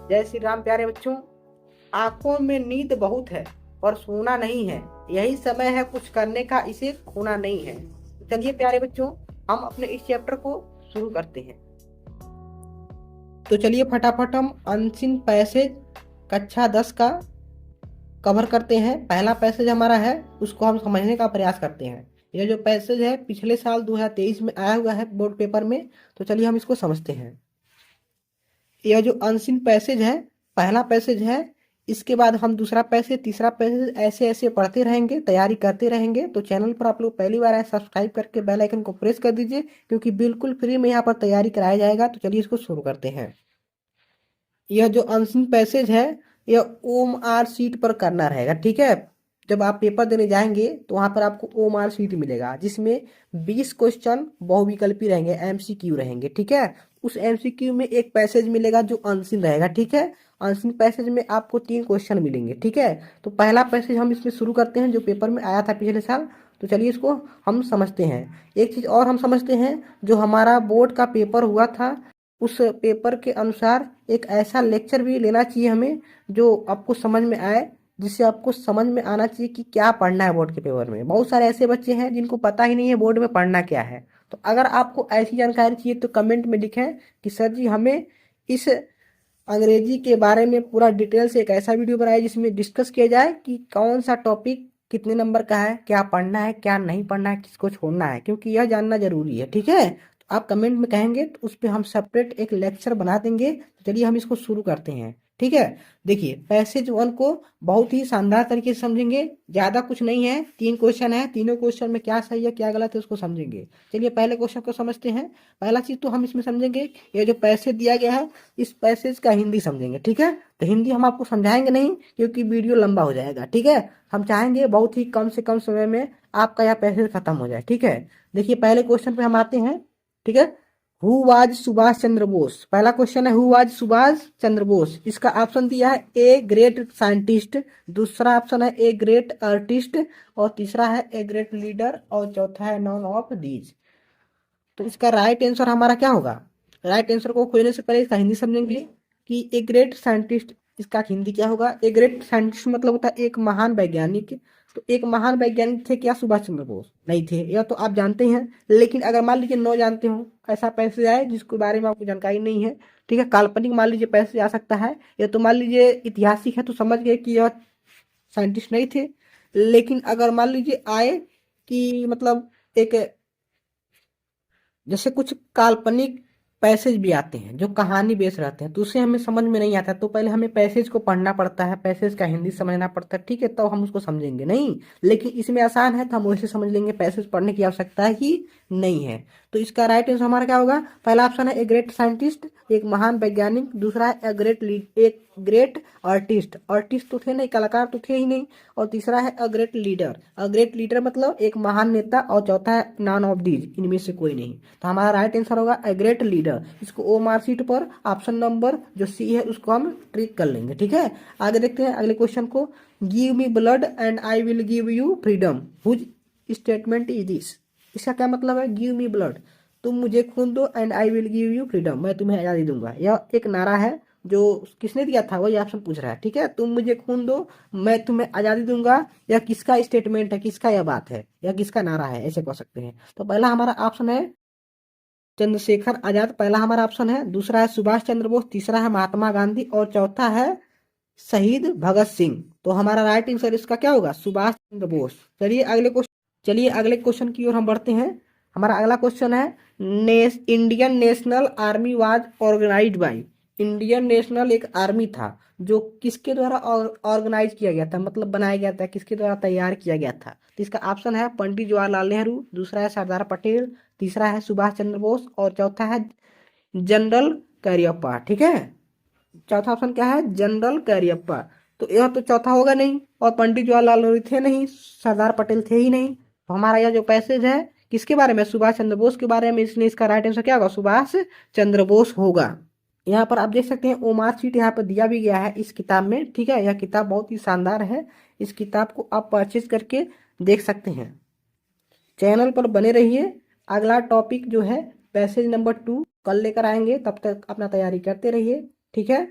जय श्री राम प्यारे बच्चों। आंखों में नींद बहुत है और सोना नहीं है, यही समय है कुछ करने का, इसे खोना नहीं है। चलिए प्यारे बच्चों, हम अपने इस चैप्टर को शुरू करते हैं। तो चलिए फटाफट हम अनसीन पैसेज कक्षा 10 का कवर करते हैं। पहला पैसेज हमारा है, उसको हम समझने का प्रयास करते हैं। यह जो पैसेज है पिछले साल 2023 में आया हुआ है बोर्ड पेपर में। तो चलिए हम इसको समझते हैं। यह जो अनसीन पैसेज है पहला पैसेज है, इसके बाद हम दूसरा पैसेज, तीसरा पैसेज, ऐसे ऐसे पढ़ते रहेंगे, तैयारी करते रहेंगे। तो चैनल पर आप लोग पहली बार आए, सब्सक्राइब करके बेल आइकन को प्रेस कर दीजिए, क्योंकि बिल्कुल फ्री में यहाँ पर तैयारी कराया जाएगा। तो चलिए इसको शुरू करते हैं। यह जो अनसीन पैसेज है यह ओएमआर शीट पर करना रहेगा, ठीक है। जब आप पेपर देने जाएंगे तो वहां पर आपको ओएमआर शीट मिलेगा, जिसमें 20 क्वेश्चन बहुविकल्पी रहेंगे, एमसीक्यू रहेंगे, ठीक है। उस एमसीक्यू में एक पैसेज मिलेगा जो अनसीन रहेगा, ठीक है। अनसीन पैसेज में आपको 3 क्वेश्चन मिलेंगे, ठीक है। तो पहला पैसेज हम इसमें शुरू करते हैं, जो पेपर में आया था पिछले साल। तो चलिए इसको हम समझते हैं। एक चीज और हम समझते हैं, जो हमारा बोर्ड का पेपर हुआ था उस पेपर के अनुसार एक ऐसा लेक्चर भी लेना चाहिए हमें जो आपको समझ में आए, जिससे आपको समझ में आना चाहिए कि क्या पढ़ना है बोर्ड के पेपर में। बहुत सारे ऐसे बच्चे हैं जिनको पता ही नहीं है बोर्ड में पढ़ना क्या है। तो अगर आपको ऐसी जानकारी चाहिए तो कमेंट में लिखें कि सर जी हमें इस अंग्रेजी के बारे में पूरा डिटेल से एक ऐसा वीडियो बनाए जिसमें डिस्कस किया जाए कि कौन सा टॉपिक कितने नंबर का है, क्या पढ़ना है, क्या नहीं पढ़ना है, किसको छोड़ना है, क्योंकि यह जानना जरूरी है, ठीक है। तो आप कमेंट में कहेंगे तो उस पर हम सेपरेट एक लेक्चर बना देंगे। तो चलिए हम इसको शुरू करते हैं, ठीक है। देखिए पैसेज 1 को बहुत ही शानदार तरीके से समझेंगे। ज्यादा कुछ नहीं है, 3 क्वेश्चन है, तीनों क्वेश्चन में क्या सही है क्या गलत है उसको समझेंगे। चलिए पहले क्वेश्चन को समझते हैं। पहला चीज तो हम इसमें समझेंगे, ये जो पैसेज दिया गया है इस पैसेज का हिंदी समझेंगे, ठीक है। तो हिंदी हम आपको समझाएंगे नहीं, क्योंकि वीडियो लंबा हो जाएगा, ठीक है। हम चाहेंगे बहुत ही कम से कम समय में आपका यह पैसेज खत्म हो जाए, ठीक है। देखिए पहले क्वेश्चन पे हम आते हैं, ठीक है। हु वाज सुभाष चंद्र बोस, पहला क्वेश्चन है हु वाज सुभाष चंद्र बोस। इसका ऑप्शन दिया है ए ग्रेट साइंटिस्ट, दूसरा ऑप्शन है ए ग्रेट आर्टिस्ट, और तीसरा है ए ग्रेट लीडर, और चौथा है नॉन ऑफ दीज। तो इसका राइट आंसर हमारा क्या होगा? राइट आंसर को खोजने से पहले इसका हिंदी समझेंगे कि ए ग्रेट साइंटिस्ट, इसका हिंदी क्या होगा? ए ग्रेट साइंटिस्ट मतलब होता है एक महान वैज्ञानिक। तो एक महान वैज्ञानिक थे क्या सुभाष चंद्र बोस? नहीं थे, यह तो आप जानते हैं। लेकिन अगर मान लीजिए न जानते हो, ऐसा पैसे आए जिसके बारे में आपको जानकारी नहीं है, ठीक है, काल्पनिक मान लीजिए पैसे आ सकता है, या तो मान लीजिए ऐतिहासिक है तो समझ गए कि यह साइंटिस्ट नहीं थे। लेकिन अगर मान लीजिए आए कि मतलब एक, जैसे कुछ काल्पनिक पैसेज भी आते हैं जो कहानी बेस रहते हैं, तो उसे हमें समझ में नहीं आता, तो पहले हमें पैसेज को पढ़ना पड़ता है, पैसेज का हिंदी समझना पड़ता है, ठीक है, तो हम उसको समझेंगे नहीं। लेकिन इसमें आसान है तो हम वैसे समझ लेंगे, पैसेज पढ़ने की आवश्यकता ही नहीं है। तो इसका राइट आंसर हमारा क्या होगा? पहला ऑप्शन है ए ग्रेट साइंटिस्ट, एक महान वैज्ञानिक, दूसरा है ए ग्रेट लीड, एक ग्रेट आर्टिस्ट, आर्टिस्ट तो थे नहीं, कलाकार तो थे ही नहीं, और तीसरा है a great leader, a great leader मतलब एक महान नेता, और चौथा है नॉन ऑफ दीज, इनमें से कोई नहीं। तो हमारा राइट आंसर होगा अ ग्रेट लीडर। इसको ओ मार्कशीट पर ऑप्शन नंबर जो सी है उसको हम ट्रिक कर लेंगे, ठीक है। आगे देखते हैं अगले क्वेश्चन को। Give me blood and I will give you freedom, whose statement is this. इसका क्या मतलब है? गिव मी ब्लड, तुम मुझे खून दो, and I will give you freedom, मैं तुम्हें आज़ादी दूंगा। यह एक नारा है जो किसने दिया था वही ऑप्शन पूछ रहा है, ठीक है। तुम मुझे खून दो, मैं तुम्हें आज़ादी दूंगा, यह किसका स्टेटमेंट है, किसका यह बात है, यह किसका नारा है, ऐसे कह सकते हैं। तो पहला हमारा ऑप्शन है चंद्रशेखर आजाद, पहला हमारा ऑप्शन है। दूसरा है सुभाष चंद्र बोस, तीसरा है महात्मा गांधी, और चौथा है शहीद भगत सिंह। तो हमारा राइट आंसर इसका क्या होगा? सुभाष चंद्र बोस। चलिए अगले क्वेश्चन की ओर हम बढ़ते हैं। हमारा अगला क्वेश्चन है Indian national army was organised by, Indian national एक आर्मी था जो किसके द्वारा ऑर्गेनाइज किया गया था, मतलब बनाया गया था, किसके द्वारा तैयार किया गया था? तो इसका ऑप्शन है पंडित जवाहरलाल नेहरू, दूसरा है सरदार पटेल, तीसरा है सुभाष चंद्र बोस, और चौथा है जनरल करियप्पा, ठीक है। चौथा ऑप्शन क्या है? जनरल करियप्पा। तो यह तो चौथा होगा नहीं, और पंडित जवाहरलाल नेहरू थे नहीं, सरदार पटेल थे ही नहीं। तो हमारा यह जो पैसेज है किसके बारे में? सुभाष चंद्र बोस के बारे में, इसलिए इसका राइट आंसर क्या होगा? सुभाष चंद्र बोस होगा। यहाँ पर आप देख सकते हैं ओमार शीट यहाँ पर दिया भी गया है इस किताब में, ठीक है। यह किताब बहुत ही शानदार है, इस किताब को आप परचेज करके देख सकते हैं। चैनल पर बने रहिए, अगला टॉपिक जो है पैसेज नंबर 2 कल लेकर आएंगे, तब तक अपना तैयारी करते रहिए, ठीक है।